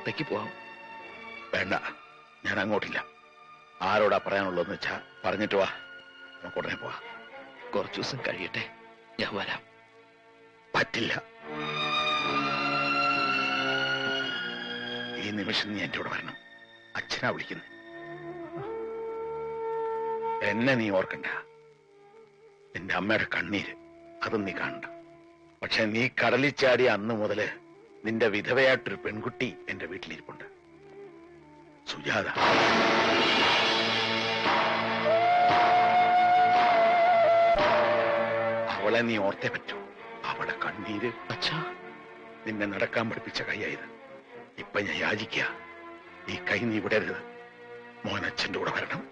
പുറത്തേക്ക് പോവാം. വേണ്ട, ഞാൻ അങ്ങോട്ടില്ല. ആരോടാ പറയാനുള്ളതെന്ന് വെച്ചാ പറഞ്ഞിട്ട് വാ, നമുക്ക് ഉടനെ പോവാം. കുറച്ചു ദിവസം കഴിയട്ടെ, ഞാൻ വരാം. പറ്റില്ല. ഈ നിമിഷം നീ എന്റെ കൂടെ വരണം. അച്ഛനാ വിളിക്കുന്നു. എന്നെ നീ ഓർക്കണ്ട. നിന്റെ അമ്മയുടെ കണ്ണീര് അതും നീ കാണണ്ട. പക്ഷെ നീ കടലിൽ ചാടിയ അന്ന് മുതല് നിന്റെ വിധവയായിട്ടൊരു പെൺകുട്ടി എന്റെ വീട്ടിലിരിപ്പുണ്ട്, സുജാത. അവളെ നീ ഓർത്തേ പറ്റൂ. അവളുടെ കണ്ണീര് അച്ഛാ, നിന്നെ നടക്കാൻ പഠിപ്പിച്ച കൈയായത്. ഇപ്പൊ ഞാൻ യാചിക്കുക, ഈ കൈ നീ വിടരുത്. മോൻ അച്ഛന്റെ കൂടെ വരണം.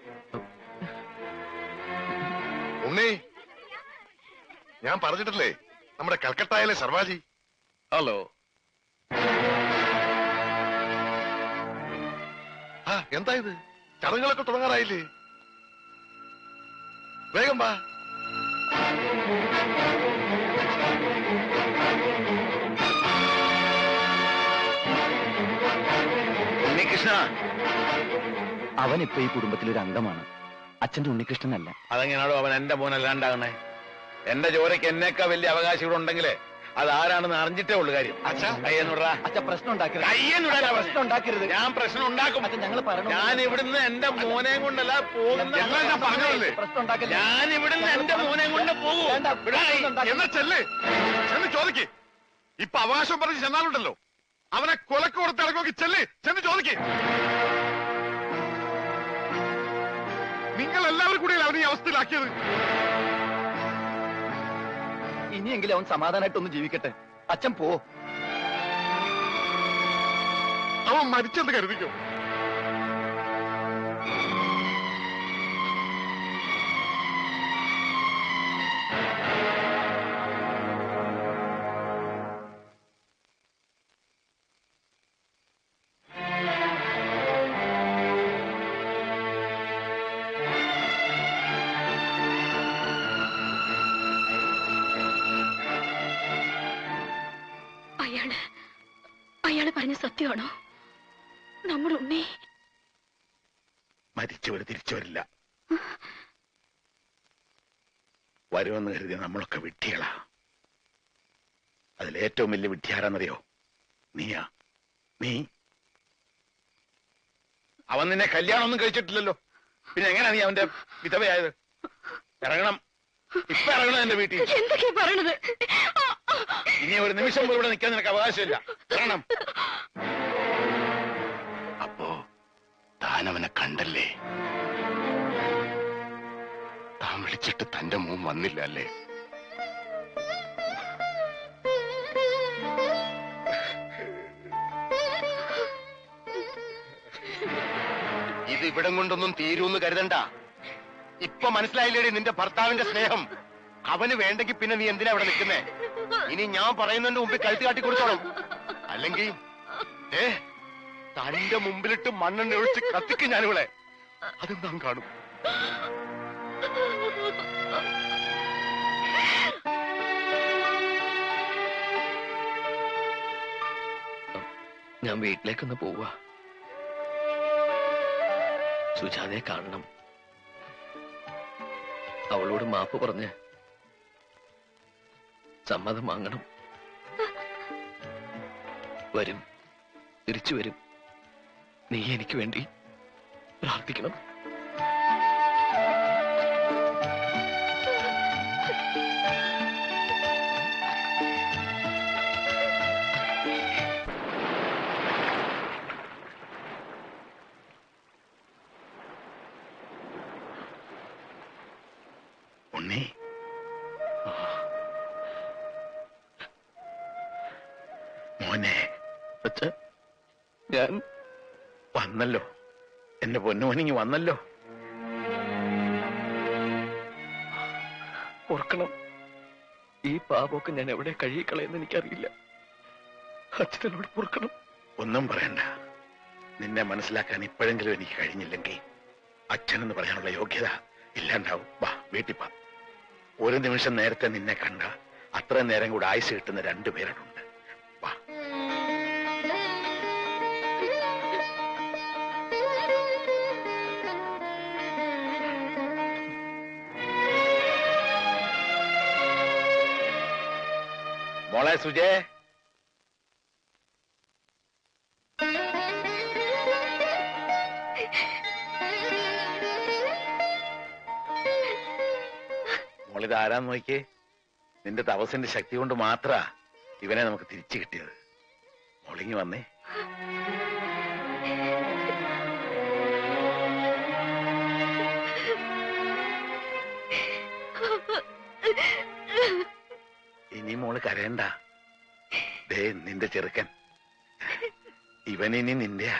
ഉണ്ണി, ഞാൻ പറഞ്ഞിട്ടില്ലേ നമ്മുടെ കൽക്കട്ടയിലെ സർവാജി? ഹലോ. ആ, എന്താ ഇത്? ചടങ്ങുകളൊക്കെ തുടങ്ങാറായില്ലേ? വേഗം വാ. ഉണ്ണികൃഷ്ണ, അവനിപ്പോ ഈ കുടുംബത്തിലൊരു അംഗമാണ്. അച്ഛന്റെ ഉണ്ണികൃഷ്ണനല്ല. അതെങ്ങനെയാണോ അവൻ എന്റെ മോനല്ലാണ്ടാകണേ? എന്റെ ജോലിക്ക് എന്നേക്കാ വലിയ അവകാശം ഇവിടെ ഉണ്ടെങ്കിലേ അതാരാണെന്ന് അറിഞ്ഞിട്ടേ ഉള്ളു കാര്യം. പ്രശ്നം ഉണ്ടാക്കരുത്. ഞാൻ പ്രശ്നം ഉണ്ടാക്കും. ഞാൻ ഇവിടുന്ന് എന്റെ മോനെ കൊണ്ടല്ല പോകുന്ന. ഞാൻ ഇവിടുന്ന് എന്റെ മോനെ കൊണ്ട് പോകും. എന്നാ ചെല്ല്, ചെന്ന് ചോദിക്ക്. ഇപ്പൊ അവകാശം പറഞ്ഞ് ചെന്നാലുണ്ടല്ലോ, അവനെ കൊലക്ക് കൊടുത്ത് ഇറങ്ങി. ചെല്ല്, ചെന്ന് ചോദിക്ക്. നിങ്ങൾ എല്ലാവരും കൂടി അവനെ ഈ അവസ്ഥയിലാക്കിയത്. ഇനിയെങ്കിലും അവൻ സമാധാനമായിട്ടൊന്ന് ജീവിക്കട്ടെ. അച്ഛൻ പോ. അവൻ മരിച്ചെന്ന് കരുതിക്കോ. അയാള് പറഞ്ഞ സത്യമാണോ? നമ്മുടെ ഉണ്ണി മരിച്ചവര് തിരിച്ചു വരില്ല. വരുമെന്ന് കരുതി നമ്മളൊക്കെ വിഡ്ഢികളാ. അതിലേറ്റവും വലിയ വിഡ്ഢിയാരാന്നറിയോ? നീയാ. നീ അവൻ നിന്നെ കല്യാണം ഒന്നും കഴിച്ചിട്ടില്ലല്ലോ, പിന്നെ എങ്ങനെയാ നീ അവന്റെ വിധവയായത്? ഇറങ്ങണം, ഇപ്പൊ ഇറങ്ങണം എന്റെ വീട്ടിൽ. എന്തൊക്കെയാ പറയണത്? ഇനി ഒരു നിമിഷം പോലും ഇവിടെ നിൽക്കാൻ നിനക്ക് അവകാശമില്ല. ഇറങ്ങണം. അപ്പോ താനവനെ കണ്ടല്ലേ? താൻ വിളിച്ചിട്ട് തന്റെ മോൻ വന്നില്ല അല്ലേ? ഇത് ഇവിടം കൊണ്ടൊന്നും തീരൂന്ന് കരുതണ്ട. ഇപ്പൊ മനസ്സിലായില്ലേടി നിന്റെ ഭർത്താവിന്റെ സ്നേഹം? അവന് വേണ്ടെങ്കിൽ പിന്നെ നീ എന്തിനാ ഇവിടെ നിൽക്കുന്നേ? ഇനി ഞാൻ പറയുന്നതിന്റെ മുമ്പിൽ കഴുത്ത് കാട്ടി കൊടുത്തോണം. അല്ലെങ്കിൽ തന്റെ മുമ്പിലിട്ട് മണ്ണെണ്ണ ഒഴിച്ച് കത്തിക്കും ഞാനിവിടെ. അതും നാം കാണും. ഞാൻ വീട്ടിലേക്കൊന്ന് പോവാ. സുജാതയെ കാണണം. അവളോട് മാപ്പ് പറഞ്ഞ് സമ്മതം വാങ്ങണം. വരും, തിരിച്ചു വരും. നീ എനിക്ക് വേണ്ടി പ്രാർത്ഥിക്കണം. ഉണ്ണി, മോനെ. ഞാൻ വന്നല്ലോ, എന്റെ പൊന്നുമോനിങ്ങി വന്നല്ലോ. ഓർക്കണം, ഈ പാപമൊക്കെ ഞാൻ എവിടെ കഴിയിക്കളയെന്ന് എനിക്കറിയില്ല. അച്ഛനോട് ഓർക്കണം. ഒന്നും പറയണ്ട. നിന്നെ മനസ്സിലാക്കാൻ ഇപ്പോഴെങ്കിലും എനിക്ക് കഴിഞ്ഞില്ലെങ്കിൽ അച്ഛനെന്ന് പറയാനുള്ള യോഗ്യത ഇല്ലാണ്ടാവും. വാ, വീട്ടിൽ വാ. ഒരു നിമിഷം നേരത്തെ നിന്നെ കണ്ട അത്രയും നേരം കൂടെ ആയുസ് കിട്ടുന്ന 2 പേരുണ്ട്. വാ. മോളെ സുജേ, മോളിത് ആരാന്ന് നോക്കിയേ. നിന്റെ തപസ്സിന്റെ ശക്തി കൊണ്ട് മാത്ര ഇവനെ നമുക്ക് തിരിച്ചു കിട്ടിയത്. മോളിങ്ങി വന്നേ. ഇനി മോള് കരയണ്ട. ദേ നിന്റെ ചെറുക്കൻ, ഇവനിനി നിന്റെയാ.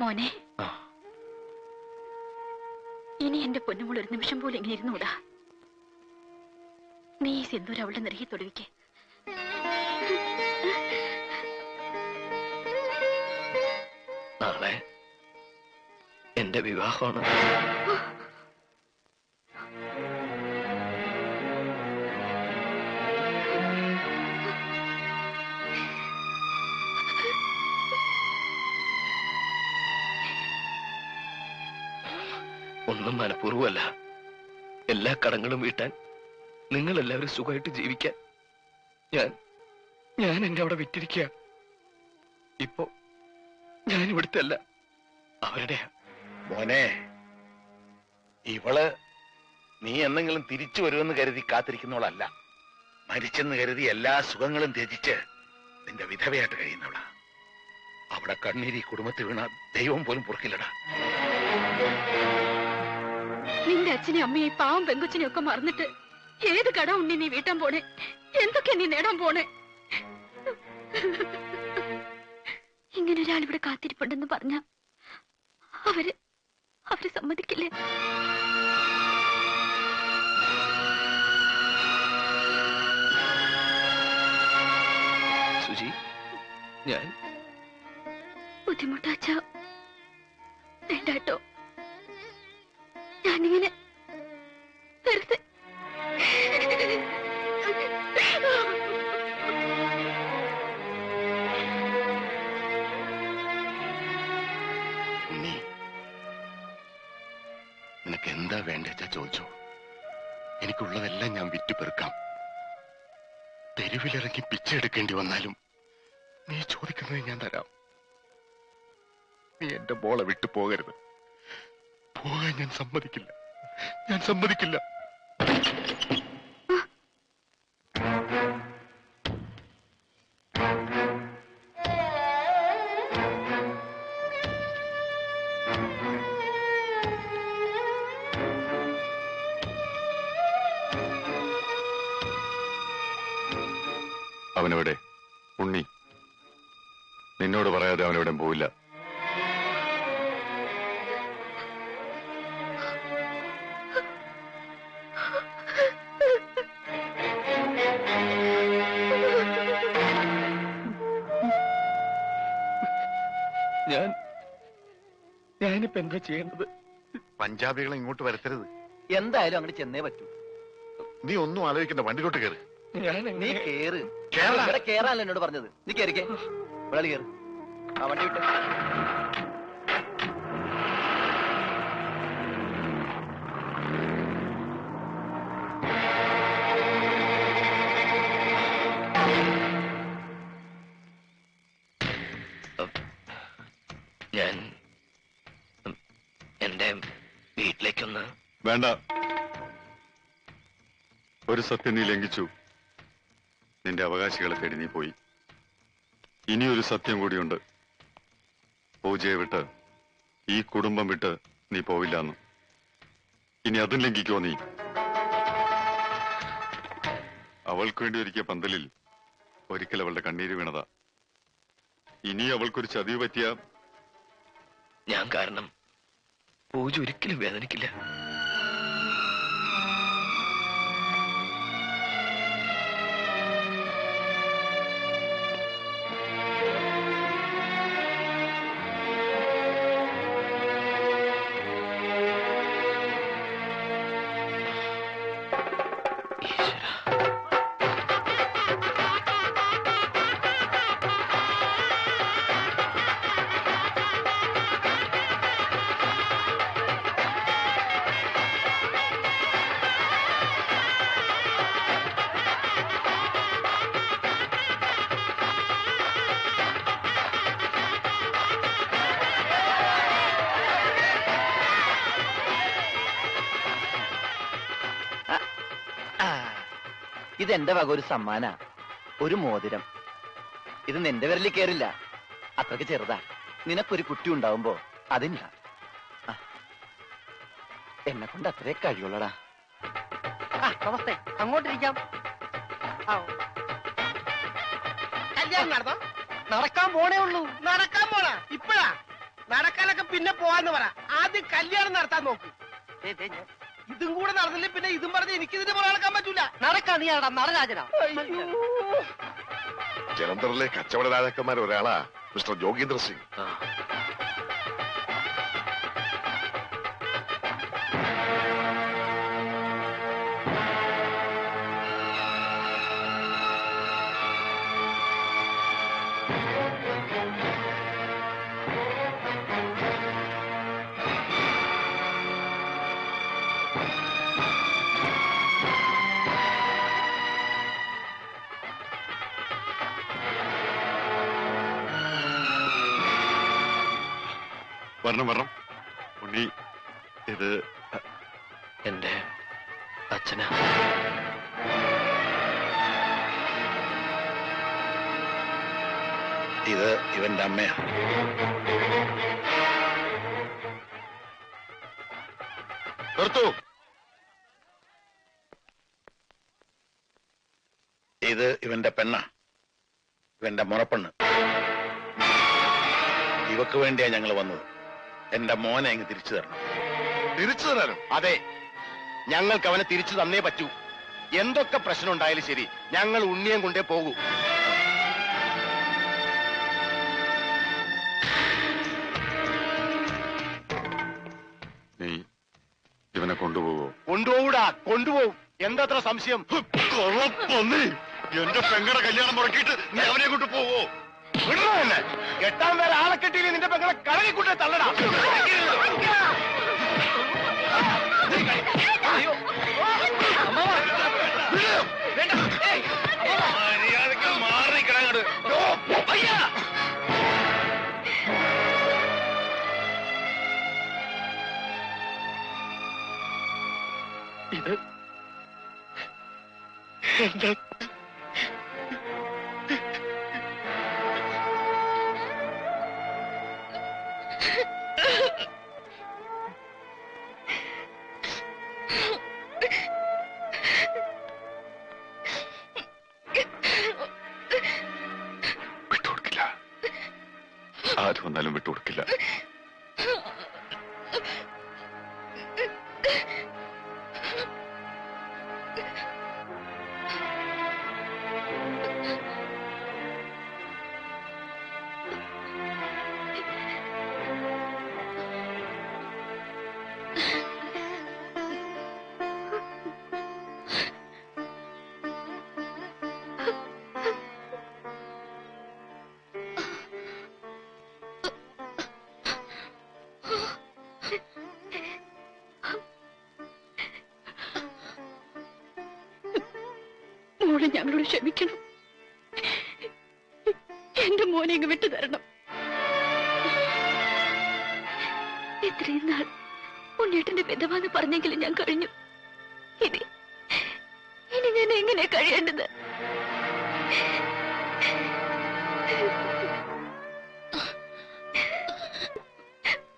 മോനെ, ഇനി എന്റെ പൊന്നുമോൾ ഒരു നിമിഷം പോലും ഇങ്ങനെ ഇരുന്നൂടാ. നീ ഈ സിന്ദൂരം അവളുടെ നെറുകി തൊടുവിക്ക്. നാളെ എന്റെ വിവാഹമാണ്. ഒന്നും മനഃപൂർവ്വമല്ല. എല്ലാ കടങ്ങളും വീട്ടാൻ, നിങ്ങൾ എല്ലാവരും സുഖമായിട്ട് ജീവിക്കാൻ ഞാൻ എന്റെ അവിടെ വിറ്റിരിക്കുക. ഇപ്പോ ഞാൻ ഇവിടുത്തെ അല്ല, അവരുടെ. മോനെ, ഇവള് നീ എന്തെങ്കിലും തിരിച്ചു വരുമെന്ന് കരുതി കാത്തിരിക്കുന്നവളല്ല. മരിച്ചെന്ന് കരുതി എല്ലാ സുഖങ്ങളും ത്യജിച്ച് നിന്റെ വിധവയായിട്ട് കഴിയുന്നവളാ. അവിടെ കണ്ണീരി കുടുംബത്തിൽ വീണ ദൈവം പോലും പൊറുക്കില്ലടാ. നിന്റെ അച്ഛനെ അമ്മയെ പാവം പെങ്കൊച്ചിനെ ഒക്കെ മറന്നിട്ട് ഏത് കട ഉണ്ണി നീ വീട്ടാൻ പോണേ? എന്തൊക്കെ നീ നേടാൻ പോണേ? ഇങ്ങനെ ഒരാൾ ഇവിടെ കാത്തിരിപ്പുണ്ടെന്ന് പറഞ്ഞ അവര് സമ്മതിക്കില്ലേ? സുജി, ഞാൻ ബുദ്ധിമുട്ടാച്ച വേണ്ടാട്ടോ. ഞാനിങ്ങനെ വെറുതെ ഉണ്ണി, നിനക്ക് എന്താ വേണ്ടെച്ചാ ചോദിച്ചോ. എനിക്കുള്ളതെല്ലാം ഞാൻ വിറ്റു പെറുക്കാം. തെരുവിലിറങ്ങി പിച്ചെടുക്കേണ്ടി വന്നാലും നീ ചോദിക്കുന്നത് ഞാൻ തരാം. നീ എന്റെ മോളെ വിട്ടു പോകരുത്. പോകാൻ ഞാൻ സമ്മതിക്കില്ല. ഞാൻ സമ്മതിക്കില്ല. അവനെവിടെ? ഉണ്ണി, നിന്നോട് പറയാതെ അവനെവിടെ പോവില്ല. ഞാനിപ്പോ എന്താ ചെയ്യേണ്ടത്? പഞ്ചാബികളെ ഇങ്ങോട്ട് വരുത്തരുത്. എന്തായാലും അങ്ങോട്ട് ചെന്നേ പറ്റൂ. നീ ഒന്നും ആലോചിക്കണ്ട, വണ്ടിയിലോട്ട് കയറി. നീ കേറ്. കേരള ഇവിടെ കേറാനല്ല എന്നോട് പറഞ്ഞത്. നീ കേറിക്കേ. ഇവിടെ കേറ്. ആ വണ്ടി വിട്ട്. ഞാൻ എന്റെ വീട്ടിലേക്കൊന്ന്. വേണ്ട. ഒരു സത്യം നീ ലംഘിച്ചു. നിന്റെ അവകാശികളെ തേടി നീ പോയി. ഇനിയൊരു സത്യം കൂടിയുണ്ട്. പൂജയെ വിട്ട്, ഈ കുടുംബം വിട്ട് നീ പോവില്ലെന്ന്. ഇനി അതും ലംഘിക്കോ നീ? അവൾക്ക് വേണ്ടി ഒരുക്കിയ പന്തലിൽ ഒരിക്കൽ അവളുടെ കണ്ണീര് വീണതാ. ഇനി അവൾക്കൊരു ചതിവ് പറ്റിയ ഞാൻ കാരണം പൂജ ഒരിക്കലും വേദനിക്കില്ല. ഇതെന്റെ വക ഒരു സമ്മാന, ഒരു മോതിരം. ഇത് നിന്റെ വിരലിൽ കേറില്ല, അത്രക്ക് ചെറുതാ. നിനക്കൊരു കുട്ടി ഉണ്ടാവുമ്പോ അതില്ല. എന്നെ കൊണ്ട് അത്രേ കഴിയുള്ളടാ. നമസ്തേ, അങ്ങോട്ടിരിക്കാം. കല്യാണം നടന്നോ? നടക്കാൻ പോണേ ഉള്ളൂ. നടക്കാൻ പോണ ഇപ്പഴാ? നടക്കാനൊക്കെ പിന്നെ പോവാന്ന് പറ. ആദ്യം കല്യാണം നടത്താൻ നോക്ക്. ഇതും കൂടെ നടന്നില്ലേ പിന്നെ ഇതും പറഞ്ഞ് എനിക്ക് ഇതിന്റെ പുറകെ നടക്കാൻ പറ്റൂല. നടക്കാ, നീ ആടാ നടരാജനാ. ജലന്ധറിലെ കച്ചവട രാജാക്കന്മാർ ഒരാളാ മിസ്റ്റർ ജോഗീന്ദ്ര സിംഗ്. വരണം വരണം. ഉണ്ണി, ഇത് എന്റെ അച്ഛനാ. ഇത് ഇവന്റെ അമ്മയാ. നിർത്തൂ. ഇത് ഇവന്റെ പെണ്ണ, ഇവന്റെ മുറപ്പെണ്ണ്. ഇവക്ക് വേണ്ടിയാ ഞങ്ങൾ വന്നത്. എന്റെ മോനെ അങ്ങ് തിരിച്ചു തരണം. തിരിച്ചു തരാനും? അതെ, ഞങ്ങൾക്ക് അവനെ തിരിച്ചു തന്നേ പറ്റൂ. എന്തൊക്കെ പ്രശ്നം ഉണ്ടായാലും ശരി, ഞങ്ങൾ ഉണ്ണിയം കൊണ്ടേ പോകൂ. നീ ഇവനെ കൊണ്ടുപോകോ? കൊണ്ടുപോകൂടാ, കൊണ്ടുപോകും. എന്താ സംശയം? കൊള്ളപ്പൊന്നി, എന്റെ പെങ്ങളുടെ കല്യാണം മുടക്കിയിട്ട് നീ അവനെ കൊണ്ട് പോവോ? തന്നെ കെട്ടാൻ വേറെ ആളെ കെട്ടിയില്ലേ നിന്റെ പെങ്ങളെ കളകിക്കൂട്ടെ തള്ളടാ. ഇത് എന്റെ വിട്ടുകൊടുക്കില്ല. ആര് വന്നാലും വിട്ടുകൊടുക്കില്ല. മോളെ ഞങ്ങളോട് ക്ഷമിക്കണം. എന്റെ മോനെ ഇങ്ങ് വിട്ടു തരണം. ഇത്രയും നാൾ ഉണ്ണേട്ടന്റെ വിധവാന്ന് പറഞ്ഞെങ്കിലും ഞാൻ കഴിഞ്ഞു. ഇനി ഞാൻ എങ്ങനെ കഴിയേണ്ടത്?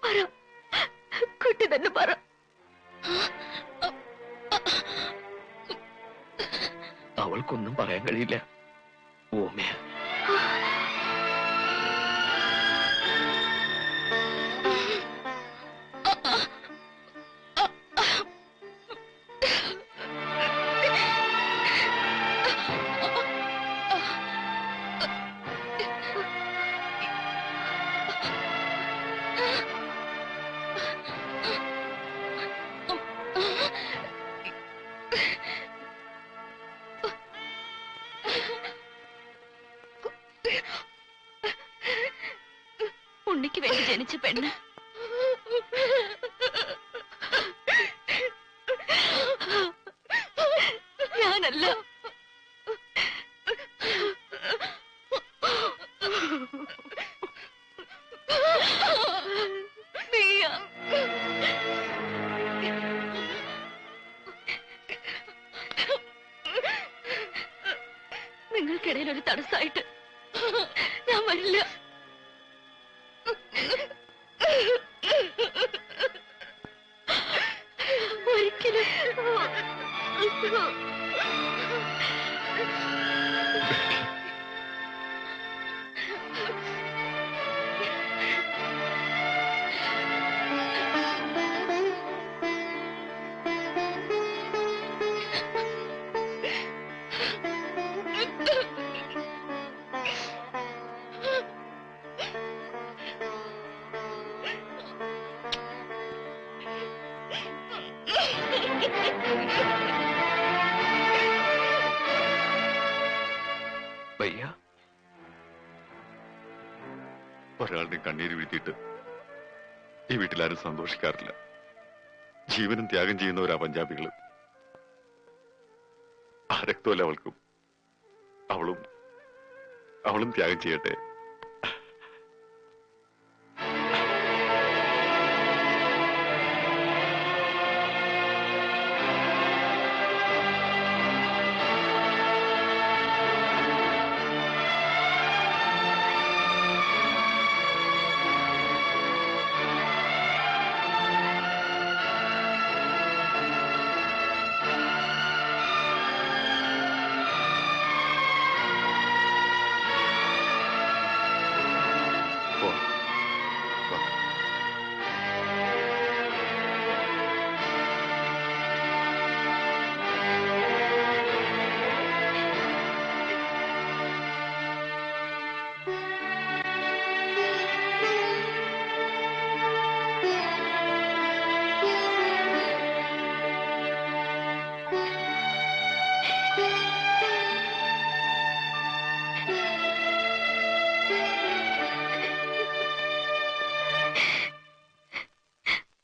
പറ, കുട്ടി തന്നെ പറ. അവൾക്കൊന്നും പറയാൻ കഴിയില്ല. ഓമയ ഉണ്ണിക്ക് വേണ്ടി ജനിച്ച പെണ്ണ് ഞാനല്ല. നീയാ. ഞങ്ങൾക്കിടയിൽ ഒരു തടസ്സമായിട്ട് ഞാൻ വരില്ല. ഒരിക്കലും. വയ്യ. ഒരാളുടെ കണ്ണീര് വീഴ്ത്തിയിട്ട് ഈ വീട്ടിലാരും സന്തോഷിക്കാറില്ല. ജീവനും ത്യാഗം ചെയ്യുന്നവരാ പഞ്ചാബികള്. ആ രക്തമല്ല അവൾക്കും. അവളും ത്യാഗം ചെയ്യട്ടെ.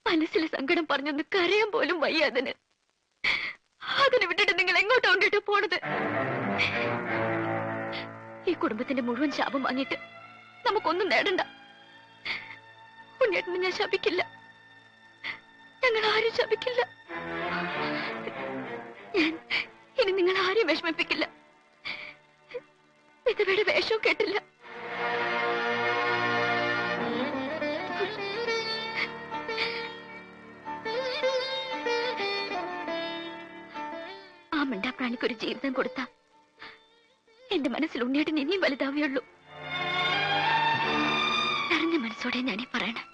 മനസ്സിലെ സങ്കടം പറഞ്ഞൊന്ന് കരയാൻ പോലും വയ്യ. അതിനെ വിട്ടിട്ട് നിങ്ങൾ എങ്ങോട്ടാ കൊണ്ടിട്ട് പോണത്? ഈ കുടുംബത്തിന്റെ മുഴുവൻ ശാപം വാങ്ങിയിട്ട് നമുക്കൊന്നും നേടണ്ട. ഉണ്ണിയേട്ടനെ ഞാൻ ശപിക്കില്ല. ഞങ്ങൾ ആരും ശപിക്കില്ല. ഞാൻ ഇനി നിങ്ങൾ ആരെയും വിഷമിപ്പിക്കില്ല. വിധവയുടെ വേഷവും കേട്ടില്ല. ആ മിണ്ടാപ്രാണിക്കൊരു ജീവിതം കൊടുത്ത എന്റെ മനസ്സിൽ ഉണ്ണിയേട്ടൻ ഇനിയും വലുതാവുകയുള്ളൂ. നിറഞ്ഞ മനസ്സോടെ ഞാനീ പറയണം.